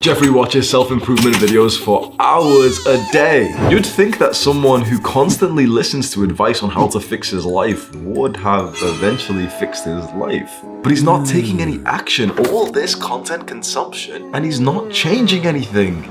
Jeffrey watches self-improvement videos for hours a day. You'd think that someone who constantly listens to advice on how to fix his life would have eventually fixed his life. But he's not taking any action. All this content consumption, and he's not changing anything.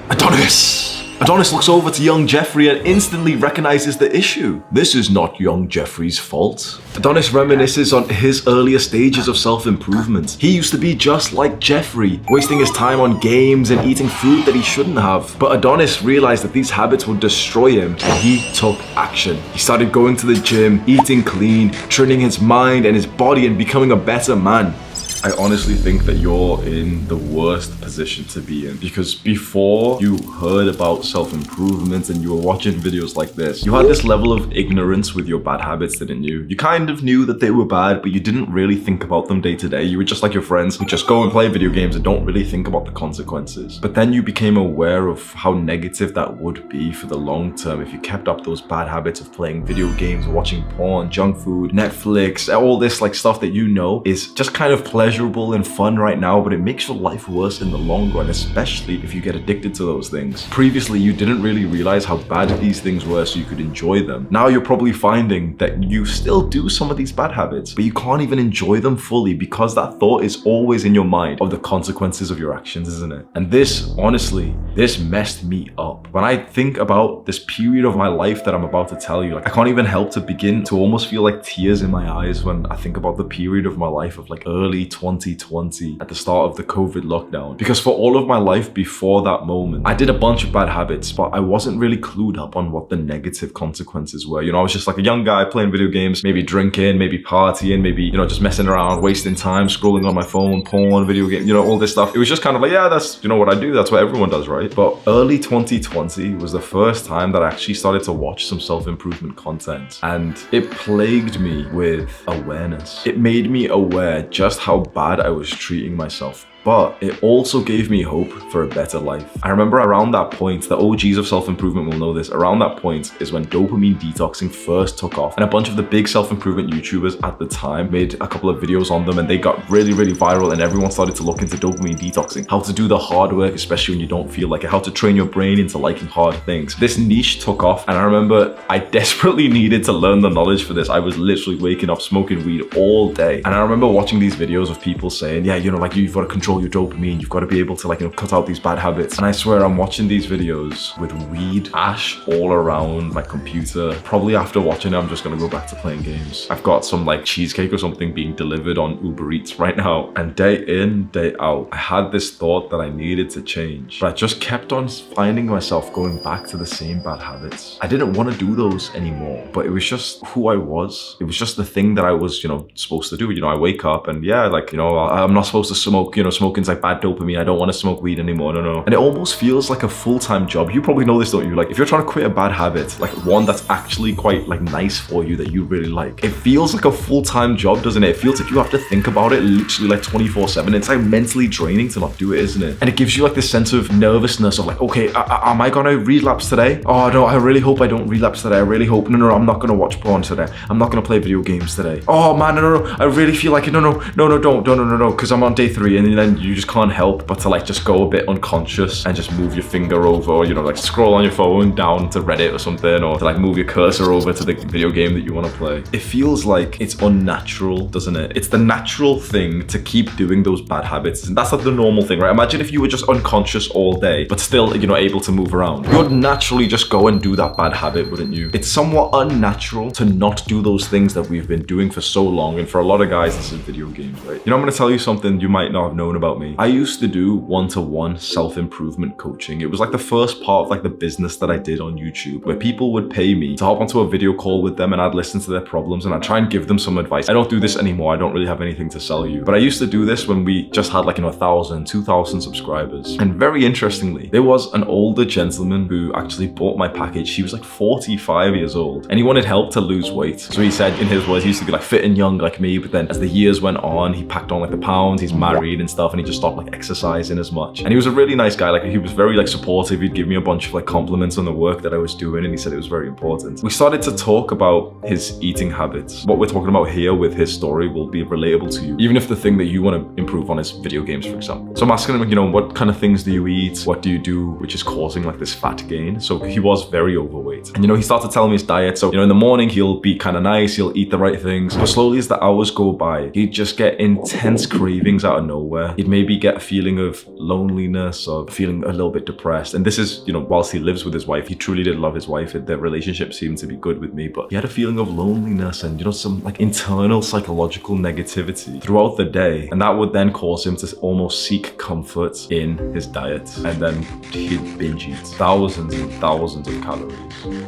Adonis looks over to young Jeffrey and instantly recognizes the issue. This is not young Jeffrey's fault. Adonis reminisces on his earlier stages of self-improvement. He used to be just like Jeffrey, wasting his time on games and eating food that he shouldn't have. But Adonis realized that these habits would destroy him, and he took action. He started going to the gym, eating clean, training his mind and his body, and becoming a better man. I honestly think that you're in the worst position to be in, because before you heard about self-improvement and you were watching videos like this, you had this level of ignorance with your bad habits, didn't you? You kind of knew that they were bad, but you didn't really think about them day to day. You were just like your friends who just go and play video games and don't really think about the consequences. But then you became aware of how negative that would be for the long term if you kept up those bad habits of playing video games, watching porn, junk food, Netflix, all this like stuff that you know is just kind of pleasurable and fun right now, but it makes your life worse in the long run, especially if you get addicted to those things. Previously, you didn't really realize how bad these things were, so you could enjoy them. Now you're probably finding that you still do some of these bad habits, but you can't even enjoy them fully because that thought is always in your mind of the consequences of your actions, isn't it? And this, honestly, this messed me up. When I think about this period of my life that I'm about to tell you, like I can't even help to begin to almost feel like tears in my eyes when I think about the period of my life of like early 2020 at the start of the COVID lockdown. Because for all of my life before that moment, I did a bunch of bad habits, but I wasn't really clued up on what the negative consequences were. You know, I was just like a young guy playing video games, maybe drinking, maybe partying, maybe, you know, just messing around, wasting time, scrolling on my phone, porn, video game, you know, all this stuff. It was just kind of like, yeah, that's, you know, what I do. That's what everyone does, right? But early 2020 was the first time that I actually started to watch some self-improvement content, and it plagued me with awareness. It made me aware just how bad I was treating myself, but it also gave me hope for a better life. I remember around that point, the OGs of self-improvement will know this, around that point is when dopamine detoxing first took off, and a bunch of the big self-improvement YouTubers at the time made a couple of videos on them, and they got really, really viral, and everyone started to look into dopamine detoxing, how to do the hard work, especially when you don't feel like it, how to train your brain into liking hard things. This niche took off, and I remember I desperately needed to learn the knowledge for this. I was literally waking up smoking weed all day, and I remember watching these videos of people saying, yeah, you know, like you've got to control your dopamine, you've got to be able to like, you know, cut out these bad habits. And I swear I'm watching these videos with weed ash all around my computer. Probably after watching it, I'm just gonna go back to playing games. I've got some like cheesecake or something being delivered on Uber Eats right now, and day in, day out, I had this thought that I needed to change, but I just kept on finding myself going back to the same bad habits. I didn't want to do those anymore, but it was just who I was. It was just the thing that I was, you know, supposed to do. You know, I wake up and yeah, like, you know, I'm not supposed to smoke, you know, smoking's like bad dopamine. I don't want to smoke weed anymore. No. And it almost feels like a full-time job. You probably know this, don't you? Like if you're trying to quit a bad habit, like one that's actually quite like nice for you that you really like, it feels like a full-time job, doesn't it? It feels like you have to think about it literally like 24/7. It's like mentally draining to not do it, isn't it? And it gives you like this sense of nervousness of like, okay, am I gonna relapse today? Oh no, I really hope I don't relapse today. I really hope, no, I'm not gonna watch porn today. I'm not gonna play video games today. Oh man, no, I really feel like it. No, don't, because I'm on day 3, and then you just can't help but to like just go a bit unconscious and just move your finger over, or, you know, like scroll on your phone down to Reddit or something, or to like move your cursor over to the video game that you want to play. It feels like it's unnatural, doesn't it? It's the natural thing to keep doing those bad habits, and that's like the normal thing, right? Imagine if you were just unconscious all day but still, you know, able to move around. You'd naturally just go and do that bad habit, wouldn't you? It's somewhat unnatural to not do those things that we've been doing for so long, and for a lot of guys this is video games, right? You know, I'm going to tell you something you might not have known about me. I used to do one-to-one self-improvement coaching. It was like the first part of like the business that I did on YouTube, where people would pay me to hop onto a video call with them, and I'd listen to their problems and I'd try and give them some advice. I don't do this anymore. I don't really have anything to sell you, but I used to do this when we just had like, you know, 1,000, 2,000 subscribers. And very interestingly, there was an older gentleman who actually bought my package. He was like 45 years old, and he wanted help to lose weight. So he said, in his words, he used to be like fit and young like me, but then as the years went on, he packed on like the pounds, he's married and stuff. himself and he just stopped like exercising as much. And he was a really nice guy. Like he was very like supportive. He'd give me a bunch of like compliments on the work that I was doing, and he said it was very important. We started to talk about his eating habits. What we're talking about here with his story will be relatable to you, even if the thing that you want to improve on is video games, for example. So I'm asking him, you know, what kind of things do you eat? What do you do which is causing like this fat gain? So he was very overweight. And you know, he started telling me his diet. So, you know, in the morning he'll be kind of nice, he'll eat the right things. But slowly as the hours go by, he'd just get intense cravings out of nowhere. He'd maybe get a feeling of loneliness or feeling a little bit depressed. And this is, you know, whilst he lives with his wife, he truly did love his wife. Their relationship seemed to be good with me, but he had a feeling of loneliness and, you know, some like internal psychological negativity throughout the day. And that would then cause him to almost seek comfort in his diet. And then he'd binge eat thousands and thousands of calories.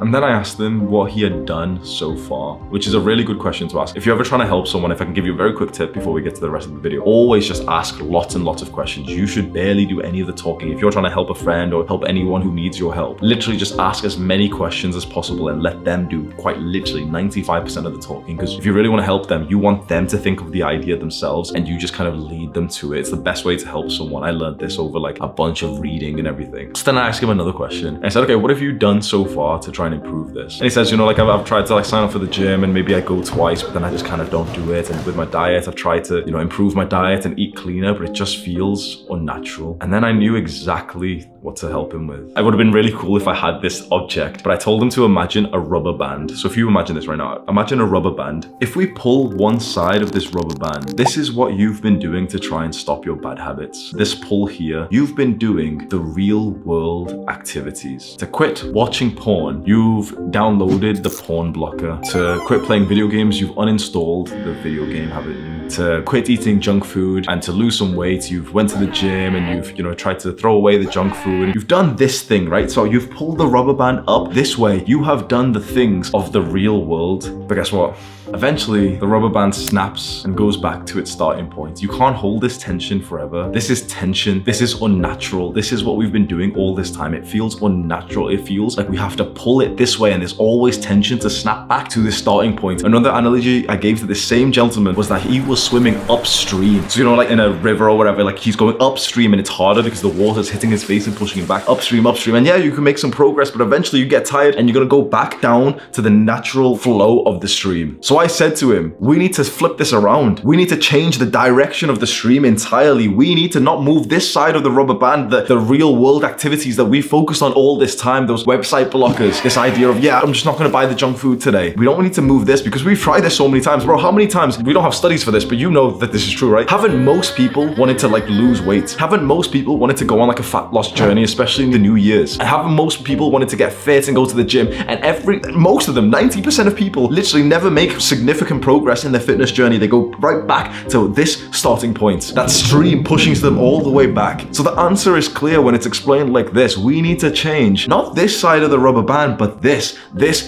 And then I asked him what he had done so far, which is a really good question to ask. If you're ever trying to help someone, if I can give you a very quick tip before we get to the rest of the video, always just ask lots and lots of questions. You should barely do any of the talking. If you're trying to help a friend or help anyone who needs your help, literally just ask as many questions as possible and let them do quite literally 95% of the talking. Because if you really want to help them, you want them to think of the idea themselves and you just kind of lead them to it. It's the best way to help someone. I learned this over like a bunch of reading and everything. So then I asked him another question. And I said, okay, what have you done so far to try and improve this? And he says, you know, like I've tried to like sign up for the gym and maybe I go twice, but then I just kind of don't do it. And with my diet, I've tried to, you know, improve my diet and eat cleaner, but it just feels unnatural. And then I knew exactly what to help him with. It would have been really cool if I had this object, but I told him to imagine a rubber band. So if you imagine this right now, imagine a rubber band. If we pull one side of this rubber band, this is what you've been doing to try and stop your bad habits. This pull here, you've been doing the real world activities. To quit watching porn, you've downloaded the porn blocker. To quit playing video games, you've uninstalled the video game, haven't you? To quit eating junk food and to lose some weight, you've went to the gym and you've, you know, tried to throw away the junk food. You've done this thing, right? So you've pulled the rubber band up this way. You have done the things of the real world. But guess what? Eventually, the rubber band snaps and goes back to its starting point. You can't hold this tension forever. This is tension. This is unnatural. This is what we've been doing all this time. It feels unnatural. It feels like we have to pull it this way and there's always tension to snap back to this starting point. Another analogy I gave to this same gentleman was that he was swimming upstream. So, you know, like in a river or whatever, like he's going upstream and it's harder because the water's hitting his face and pushing him back upstream. And yeah, you can make some progress, but eventually you get tired and you're gonna go back down to the natural flow of the stream. So I said to him, we need to flip this around. We need to change the direction of the stream entirely. We need to not move this side of the rubber band, the real world activities that we focused on all this time, those website blockers, this idea of, yeah, I'm just not gonna buy the junk food today. We don't need to move this because we've tried this so many times. Bro, how many times? We don't have studies for this, but you know that this is true, right? Haven't most people wanted to like lose weight? Haven't most people wanted to go on like a fat loss journey, especially in the New Year's? And haven't most people wanted to get fit and go to the gym? And most of them, 90% of people literally never make significant progress in their fitness journey. They go right back to this starting point. That stream pushing them all the way back. So the answer is clear when it's explained like this. We need to change, not this side of the rubber band, but this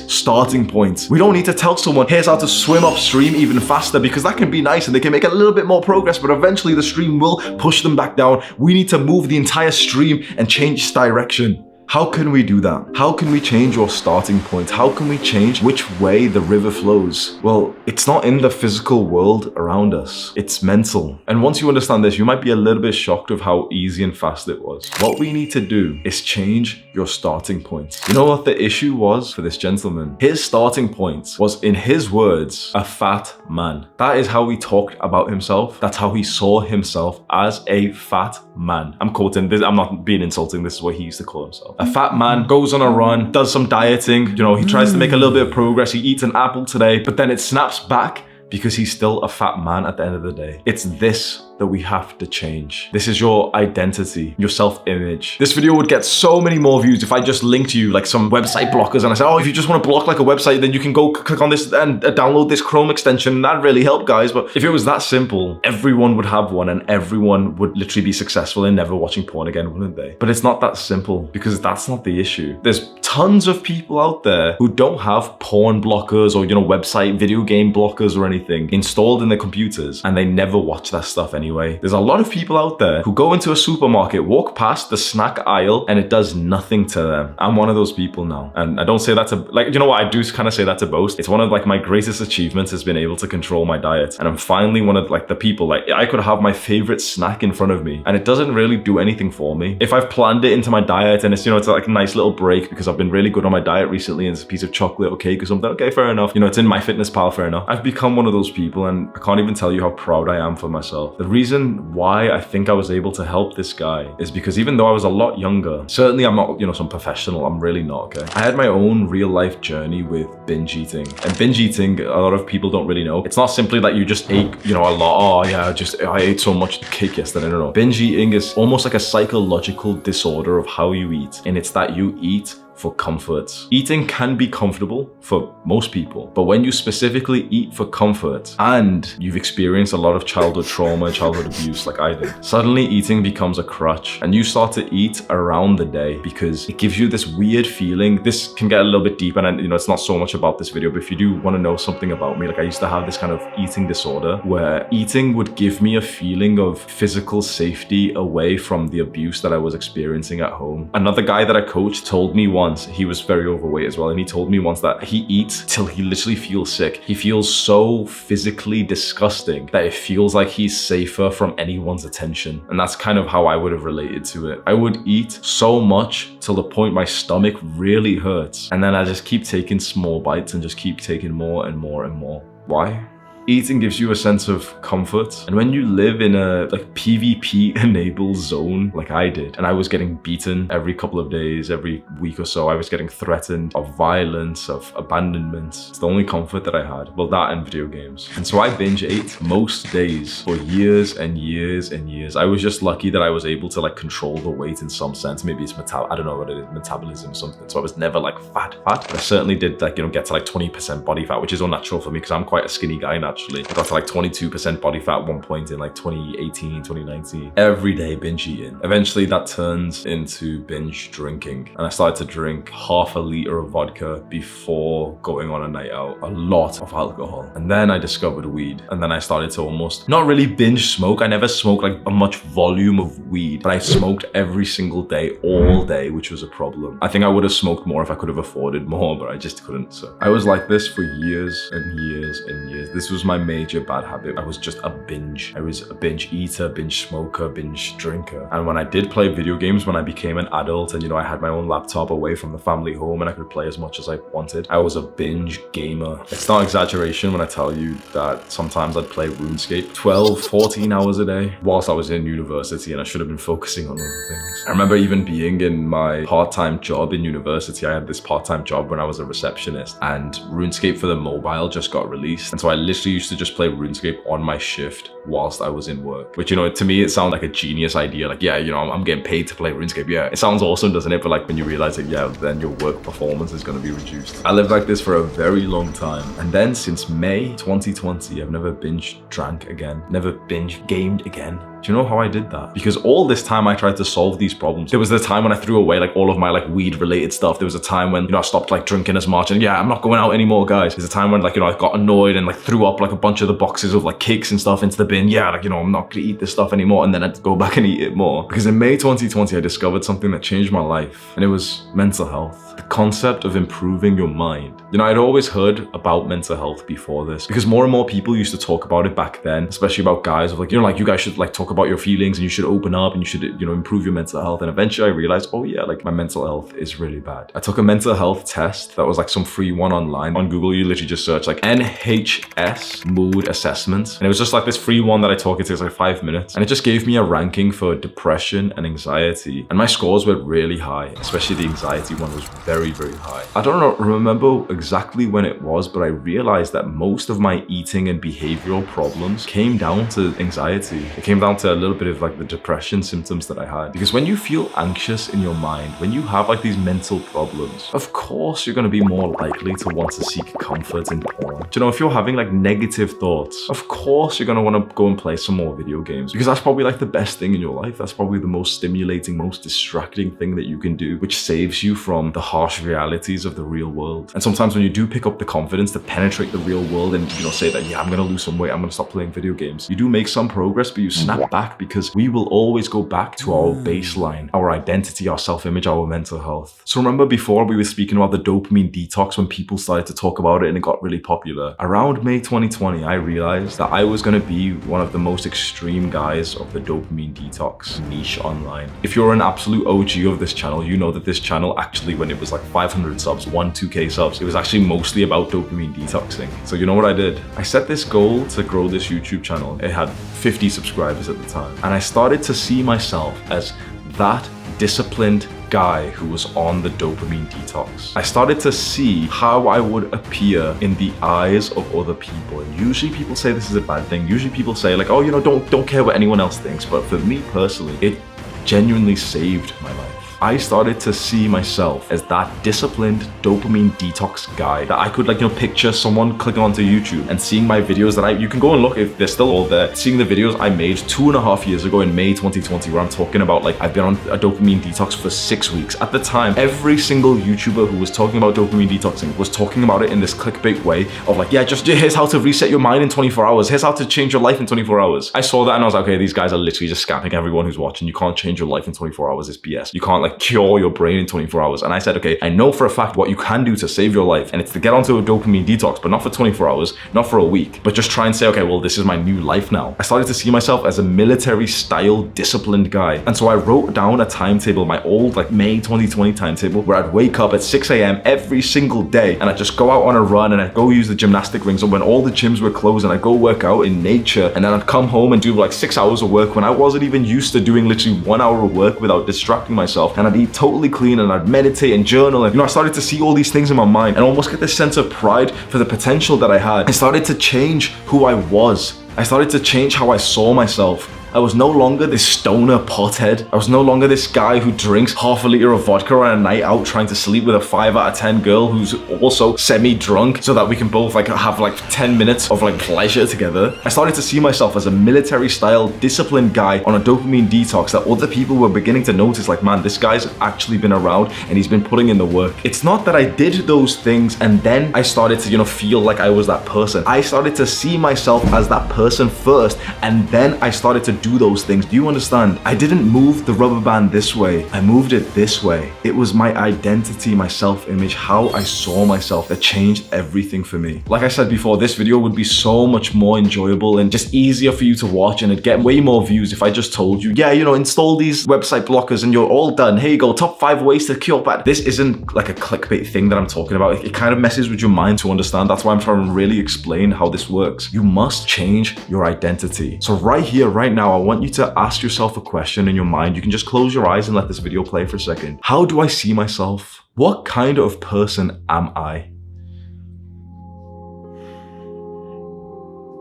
starting point. We don't need to tell someone, here's how to swim upstream even faster, because that can be nice and they can make a little bit more progress, but eventually the stream will push them back down. We need to move the entire stream and change its direction. How can we do that? How can we change your starting point? How can we change which way the river flows? Well, it's not in the physical world around us. It's mental. And once you understand this, you might be a little bit shocked of how easy and fast it was. What we need to do is change your starting point. You know what the issue was for this gentleman? His starting point was, in his words, a fat man. That is how he talked about himself. That's how he saw himself, as a fat man. I'm quoting this. I'm not being insulting. This is what he used to call himself. A fat man goes on a run, does some dieting, you know, he tries to make a little bit of progress, he eats an apple today, but then it snaps back because he's still a fat man at the end of the day. It's this that we have to change. This is your identity, your self-image. This video would get so many more views if I just linked you like some website blockers and I said, oh, if you just want to block like a website, then you can go click on this and download this Chrome extension, and that really helped, guys. But if it was that simple, everyone would have one and everyone would literally be successful in never watching porn again, wouldn't they? But it's not that simple, because that's not the issue. There's tons of people out there who don't have porn blockers or, website video game blockers or anything installed in their computers, and they never watch that stuff anyway. There's a lot of people out there who go into a supermarket, walk past the snack aisle, and it does nothing to them. I'm one of those people now. And I don't say that to, like, you know what? I do kind of say that to boast. It's one of like my greatest achievements has been able to control my diet. And I'm finally one of like the people, like I could have my favorite snack in front of me and it doesn't really do anything for me. If I've planned it into my diet and it's, it's like a nice little break because I've been really good on my diet recently and it's a piece of chocolate or cake or something, okay, fair enough. It's in MyFitnessPal, fair enough. I've become one of those people and I can't even tell you how proud I am for myself. The reason why I think I was able to help this guy is because even though I was a lot younger, certainly I'm not, some professional, I'm really not, okay? I had my own real life journey with binge eating. And binge eating, a lot of people don't really know. It's not simply that you just ate, a lot. Oh yeah, I ate so much cake yesterday. No. Binge eating is almost like a psychological disorder of how you eat. And it's that you eat for comfort. Eating can be comfortable for most people, but when you specifically eat for comfort and you've experienced a lot of childhood trauma, childhood abuse like I did, suddenly eating becomes a crutch and you start to eat around the day because it gives you this weird feeling. This can get a little bit deep and it's not so much about this video, but if you do want to know something about me, like I used to have this kind of eating disorder where eating would give me a feeling of physical safety away from the abuse that I was experiencing at home. Another guy that I coached told me once, he was very overweight as well, and he told me once that he eats till he literally feels sick. He feels so physically disgusting that it feels like he's safer from anyone's attention. And that's kind of how I would have related to it. I would eat so much till the point my stomach really hurts. And then I just keep taking small bites and just keep taking more and more and more. Why? Eating gives you a sense of comfort. And when you live in a PvP enabled zone like I did, and I was getting beaten every couple of days, every week or so, I was getting threatened of violence, of abandonment. It's the only comfort that I had. Well, that and video games. And so I binge ate most days for years and years and years. I was just lucky that I was able to control the weight in some sense. Maybe it's I don't know what it is, metabolism or something. So I was never fat. But I certainly did get to 20% body fat, which is unnatural for me because I'm quite a skinny guy naturally. I got to 22% body fat at one point in 2018, 2019. Every day binge eating. Eventually that turns into binge drinking. And I started to drink half a liter of vodka before going on a night out. A lot of alcohol. And then I discovered weed. And then I started to almost, not really binge smoke. I never smoked a much volume of weed, but I smoked every single day, all day, which was a problem. I think I would have smoked more if I could have afforded more, but I just couldn't. So I was like this for years and years and years. This was my major bad habit. I was just a binge. I was a binge eater, binge smoker, binge drinker. And when I did play video games, when I became an adult and I had my own laptop away from the family home and I could play as much as I wanted, I was a binge gamer. It's not exaggeration when I tell you that sometimes I'd play RuneScape 12, 14 hours a day whilst I was in university and I should have been focusing on other things. I remember even being in my part-time job in university. I had this part-time job when I was a receptionist and RuneScape for the mobile just got released. And so I literally used to just play RuneScape on my shift whilst I was in work, which to me it sounds like a genius idea. Yeah, I'm getting paid to play RuneScape. Yeah, it sounds awesome, doesn't it? But when you realize that, yeah, then your work performance is going to be reduced. I lived like this for a very long time, and then since May 2020 I've never binge drank again, never binge gamed again. Do you know how I did that? Because all this time I tried to solve these problems. There was the time when I threw away all of my weed related stuff. There was a time when I stopped drinking as much, and yeah, I'm not going out anymore, guys. There's a time when I got annoyed and threw up a bunch of the boxes of cakes and stuff into the bin. Yeah, I'm not gonna eat this stuff anymore, and then I'd go back and eat it more. Because in May 2020 I discovered something that changed my life, and it was mental health. The concept of improving your mind. I'd always heard about mental health before this because more and more people used to talk about it back then, especially about guys of you guys should talk about your feelings and you should open up and you should improve your mental health. And eventually I realized, oh yeah, my mental health is really bad. I took a mental health test that was some free one online. On Google you literally just search NHS mood assessment, and it was just this free one that I took. It takes 5 minutes, and it just gave me a ranking for depression and anxiety, and my scores were really high, especially the anxiety one was very, very high. I don't remember exactly when it was, but I realized that most of my eating and behavioral problems came down to anxiety. It came down to a little bit of like the depression symptoms that I had. Because when you feel anxious in your mind, when you have like these mental problems, of course you're going to be more likely to want to seek comfort in porn. Do you know, if you're having like negative thoughts, of course you're going to want to go and play some more video games, because that's probably like the best thing in your life. That's probably the most stimulating, most distracting thing that you can do, which saves you from the harsh realities of the real world. And sometimes when you do pick up the confidence to penetrate the real world and, you know, say that, yeah, I'm going to lose some weight, I'm going to stop playing video games, you do make some progress, but you snap back, because we will always go back to our baseline, our identity, our self-image, our mental health. So remember before we were speaking about the dopamine detox, when people started to talk about it and it got really popular? Around May 2020, I realized that I was going to be one of the most extreme guys of the dopamine detox niche online. If you're an absolute OG of this channel, you know that this channel actually, when it was like 500 subs, 2K subs, it was actually mostly about dopamine detoxing. So you know what I did? I set this goal to grow this YouTube channel. It had 50 subscribers at the time. And I started to see myself as that disciplined guy who was on the dopamine detox. I started to see how I would appear in the eyes of other people. And usually people say this is a bad thing. Usually people say like, oh, you know, don't care what anyone else thinks. But for me personally, it genuinely saved my life. I started to see myself as that disciplined dopamine detox guy that I could, like, you know, picture someone clicking onto YouTube and seeing my videos that you can go and look if they're still all there, seeing the videos I made 2.5 years ago in May 2020, where I'm talking about like I've been on a dopamine detox for 6 weeks. At the time, every single YouTuber who was talking about dopamine detoxing was talking about it in this clickbait way of like, yeah, just here's how to reset your mind in 24 hours. Here's how to change your life in 24 hours. I saw that and I was like, okay, these guys are literally just scamming everyone who's watching. You can't change your life in 24 hours. It's BS. You can't like cure your brain in 24 hours. And I said, okay, I know for a fact what you can do to save your life, and it's to get onto a dopamine detox, but not for 24 hours, not for a week, but just try and say, okay, well, this is my new life now. I started to see myself as a military style disciplined guy. And so I wrote down a timetable, my old like May 2020 timetable, where I'd wake up at 6 a.m. every single day and I'd just go out on a run and I'd go use the gymnastic rings. And when all the gyms were closed, and I'd go work out in nature, and then I'd come home and do like 6 hours of work when I wasn't even used to doing literally 1 hour of work without distracting myself. And I'd eat totally clean and I'd meditate and journal. And, you know, I started to see all these things in my mind and almost get this sense of pride for the potential that I had. I started to change who I was. I started to change how I saw myself. I was no longer this stoner pothead. I was no longer this guy who drinks half a liter of vodka on a night out trying to sleep with a 5 out of 10 girl who's also semi-drunk so that we can both like have like 10 minutes of like pleasure together. I started to see myself as a military style disciplined guy on a dopamine detox that other people were beginning to notice, like, man, this guy's actually been around and he's been putting in the work. It's not that I did those things and then I started to, you know, feel like I was that person. I started to see myself as that person first, and then I started to do those things. Do you understand? I didn't move the rubber band this way. I moved it this way. It was my identity, my self-image, how I saw myself that changed everything for me. Like I said before, this video would be so much more enjoyable and just easier for you to watch, and it'd get way more views if I just told you, yeah, you know, install these website blockers and you're all done. Here you go, top 5 ways to cure bad. This isn't like a clickbait thing that I'm talking about. It kind of messes with your mind to understand. That's why I'm trying to really explain how this works. You must change your identity. So right here, right now, I want you to ask yourself a question in your mind. You can just close your eyes and let this video play for a second. How do I see myself? What kind of person am I?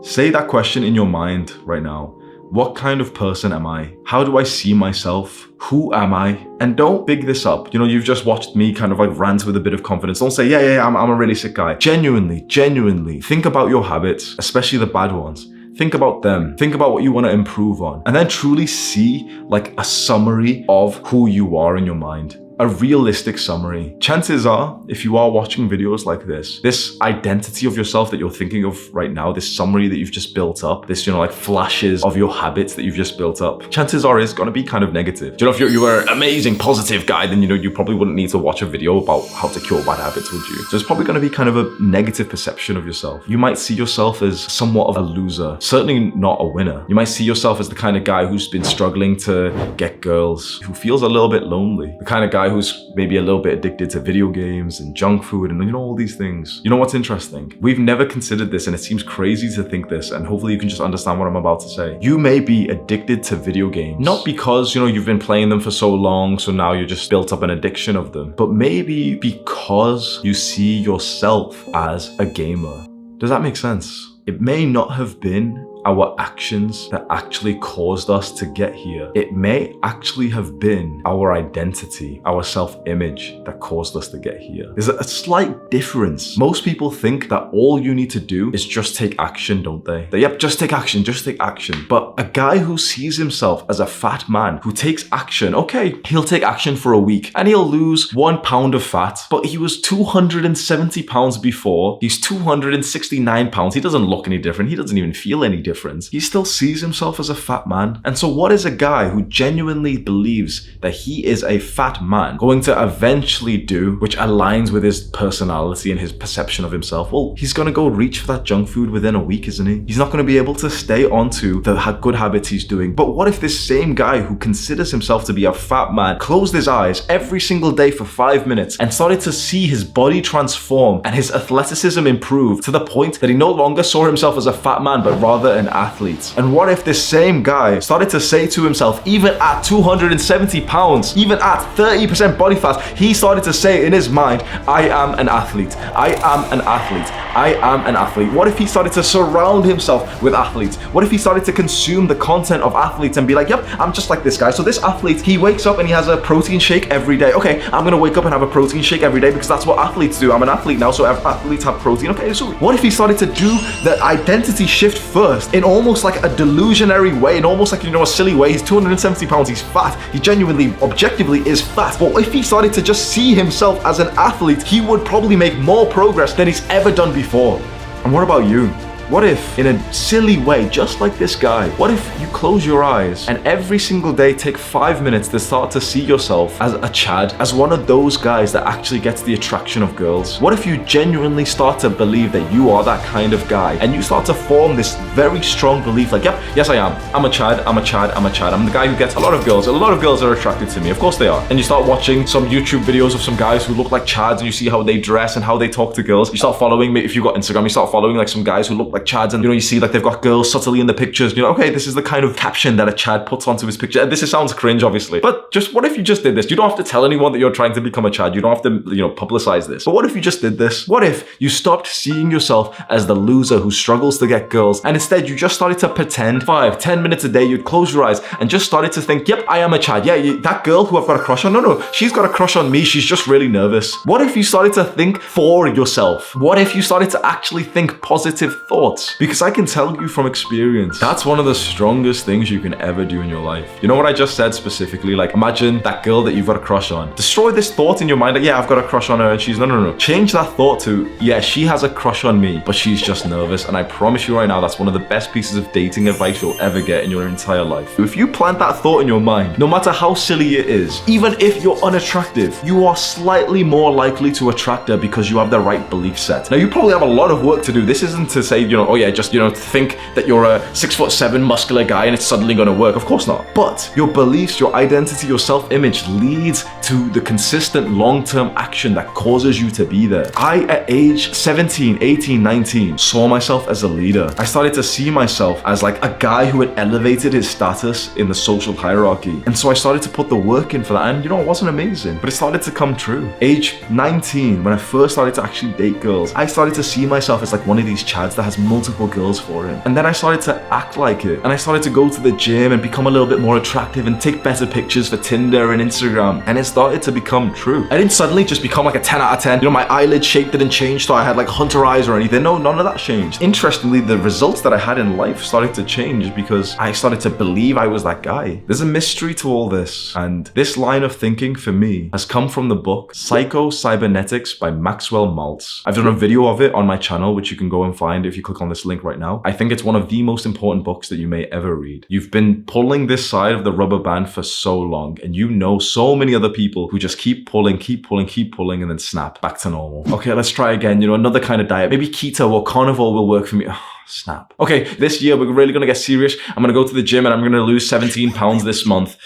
Say that question in your mind right now. What kind of person am I? How do I see myself? Who am I? And don't big this up. You know, you've just watched me kind of like rant with a bit of confidence. Don't say, yeah, I'm a really sick guy. Genuinely think about your habits, especially the bad ones. Think about them. Think about what you want to improve on. And then truly see like a summary of who you are in your mind. A realistic summary. Chances are, if you are watching videos like this identity of yourself that you're thinking of right now, this summary that you've just built up, this, you know, like flashes of your habits that you've just built up, chances are it's going to be kind of negative. You know, if you were an amazing, positive guy, then, you know, you probably wouldn't need to watch a video about how to cure bad habits, would you? So it's probably going to be kind of a negative perception of yourself. You might see yourself as somewhat of a loser, certainly not a winner. You might see yourself as the kind of guy who's been struggling to get girls, who feels a little bit lonely, the kind of guy who's maybe a little bit addicted to video games and junk food and, you know, all these things. You know what's interesting? We've never considered this, and it seems crazy to think this, and hopefully you can just understand what I'm about to say. You may be addicted to video games, not because, you know, you've been playing them for so long, so now you just built up an addiction of them, but maybe because you see yourself as a gamer. Does that make sense? It may not have been our actions that actually caused us to get here. It may actually have been our identity, our self-image that caused us to get here. There's a slight difference. Most people think that all you need to do is just take action, don't they? Yep, just take action, just take action. But a guy who sees himself as a fat man who takes action, okay, he'll take action for a week and he'll lose 1 pound of fat, but he was 270 pounds before. He's 269 pounds. He doesn't look any different. He doesn't even feel any difference. He still sees himself as a fat man. And so what is a guy who genuinely believes that he is a fat man going to eventually do, which aligns with his personality and his perception of himself? Well, he's going to go reach for that junk food within a week, isn't he? He's not going to be able to stay onto the good habits he's doing. But what if this same guy who considers himself to be a fat man closed his eyes every single day for 5 minutes and started to see his body transform and his athleticism improve to the point that he no longer saw himself as a fat man, but rather an athlete? And what if this same guy started to say to himself, even at 270 pounds, even at 30% body fat, he started to say in his mind, I am an athlete. I am an athlete. I am an athlete. What if he started to surround himself with athletes? What if he started to consume the content of athletes and be like, yep, I'm just like this guy. So this athlete, he wakes up and he has a protein shake every day. Okay, I'm gonna wake up and have a protein shake every day because that's what athletes do. I'm an athlete now, so athletes have protein. Okay, so what if he started to do the identity shift first in almost like a delusionary way, in almost like, a silly way? He's 270 pounds, he's fat. He genuinely, objectively is fat. But if he started to just see himself as an athlete, he would probably make more progress than he's ever done before. And what about you? What if, in a silly way, just like this guy, what if you close your eyes and every single day take 5 minutes to start to see yourself as a Chad, as one of those guys that actually gets the attraction of girls? What if you genuinely start to believe that you are that kind of guy and you start to form this very strong belief like, yep, yes I am. I'm a Chad, I'm a Chad, I'm a Chad. I'm the guy who gets a lot of girls. A lot of girls are attracted to me. Of course they are. And you start watching some YouTube videos of some guys who look like Chads and you see how they dress and how they talk to girls. You start following, if you've got Instagram, you start following like some guys who look like Chads, and you see like they've got girls subtly in the pictures. Okay, this is the kind of caption that a Chad puts onto his picture. And this sounds cringe, obviously, but just what if you just did this? You don't have to tell anyone that you're trying to become a Chad. You don't have to, publicize this. But what if you just did this? What if you stopped seeing yourself as the loser who struggles to get girls, and instead you just started to pretend 5-10 minutes a day, you'd close your eyes and just started to think, yep, I am a Chad. Yeah, that girl who I've got a crush on, no, she's got a crush on me. She's just really nervous. What if you started to think for yourself? What if you started to actually think positive thoughts? Because I can tell you from experience, that's one of the strongest things you can ever do in your life. You know what I just said specifically? Like, imagine that girl that you've got a crush on. Destroy this thought in your mind that, yeah, I've got a crush on her and she's, no. Change that thought to, yeah, she has a crush on me, but she's just nervous. And I promise you right now, that's one of the best pieces of dating advice you'll ever get in your entire life. If you plant that thought in your mind, no matter how silly it is, even if you're unattractive, you are slightly more likely to attract her because you have the right belief set. Now, you probably have a lot of work to do. This isn't to say, oh yeah, just, think that you're a 6'7" muscular guy and it's suddenly gonna work. Of course not. But your beliefs, your identity, your self-image leads to the consistent long-term action that causes you to be there. I, at age 17, 18, 19, saw myself as a leader. I started to see myself as like a guy who had elevated his status in the social hierarchy. And so I started to put the work in for that. And it wasn't amazing, but it started to come true. Age 19, when I first started to actually date girls, I started to see myself as like one of these Chads that has multiple girls for him. And then I started to act like it. And I started to go to the gym and become a little bit more attractive and take better pictures for Tinder and Instagram. And it started to become true. I didn't suddenly just become like a 10 out of 10. My eyelid shape didn't change so I had like hunter eyes or anything. No, none of that changed. Interestingly, the results that I had in life started to change because I started to believe I was that guy. There's a mystery to all this. And this line of thinking for me has come from the book Psycho-Cybernetics by Maxwell Maltz. I've done a video of it on my channel, which you can go and find if you click on this link right now. I think it's one of the most important books that you may ever read. You've been pulling this side of the rubber band for so long, and you know so many other people who just keep pulling, and then snap back to normal. Okay, let's try again. Another kind of diet. Maybe keto or carnivore will work for me. Snap. Okay, this year we're really gonna get serious. I'm gonna go to the gym and I'm gonna lose 17 pounds this month.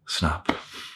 Snap.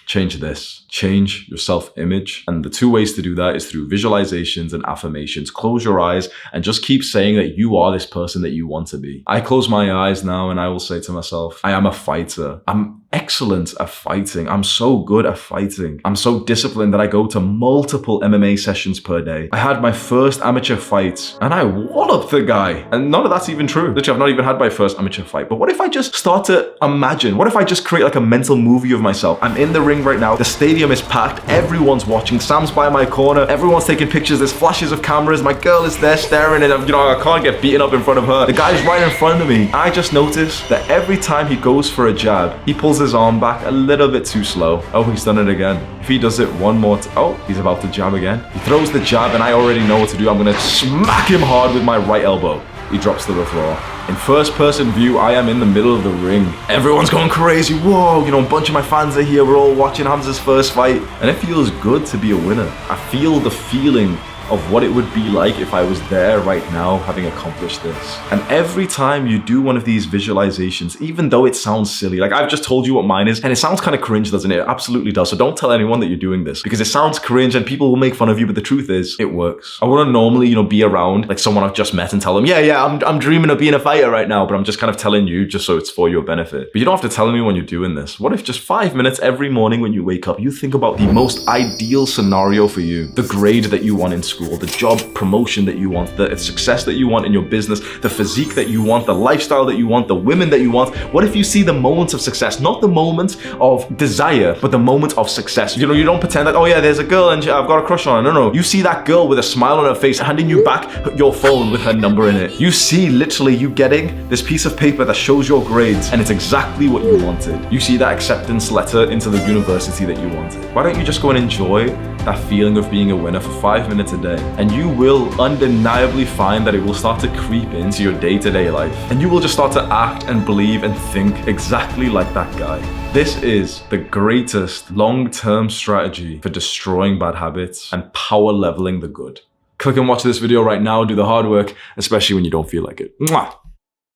Change this. change your self-image. And the two ways to do that is through visualizations and affirmations. Close your eyes and just keep saying that you are this person that you want to be. I close my eyes now and I will say to myself, I am a fighter. I'm excellent at fighting. I'm so good at fighting. I'm so disciplined that I go to multiple MMA sessions per day. I had my first amateur fight and I walloped the guy. And none of that's even true. Literally, I've not even had my first amateur fight. But what if I just start to imagine? What if I just create like a mental movie of myself? I'm in the ring right now. The stadium is packed. Everyone's watching. Sam's by my corner. Everyone's taking pictures. There's flashes of cameras. My girl is there staring and I can't get beaten up in front of her. The guy's right in front of me. I just noticed that every time he goes for a jab, he pulls his arm back a little bit too slow. Oh, he's done it again. If he does it one more oh, he's about to jab again. He throws the jab and I already know what to do. I'm gonna smack him hard with my right elbow. He drops to the floor. In first person view, I am in the middle of the ring. Everyone's going crazy. Whoa, a bunch of my fans are here. We're all watching Hamza's first fight. And it feels good to be a winner. I feel the feeling of what it would be like if I was there right now having accomplished this. And every time you do one of these visualizations, even though it sounds silly, like I've just told you what mine is, and it sounds kind of cringe, doesn't it? It absolutely does. So don't tell anyone that you're doing this because it sounds cringe and people will make fun of you, but the truth is, it works. I wouldn't normally, be around like someone I've just met and tell them, yeah, I'm dreaming of being a fighter right now, but I'm just kind of telling you just so it's for your benefit. But you don't have to tell anyone you're doing this. What if just 5 minutes every morning when you wake up, you think about the most ideal scenario for you, the grade that you want in school, the job promotion that you want, the success that you want in your business, the physique that you want, the lifestyle that you want, the women that you want. What if you see the moments of success, not the moments of desire, but the moment of success? You don't pretend that, oh yeah, there's a girl and I've got a crush on her. No. You see that girl with a smile on her face handing you back your phone with her number in it. You see literally you getting this piece of paper that shows your grades and it's exactly what you wanted. You see that acceptance letter into the university that you wanted. Why don't you just go and enjoy that feeling of being a winner for 5 minutes a day? And you will undeniably find that it will start to creep into your day-to-day life. And you will just start to act and believe and think exactly like that guy. This is the greatest long-term strategy for destroying bad habits and power leveling the good. Click and watch this video right now, do the hard work, especially when you don't feel like it. Mwah!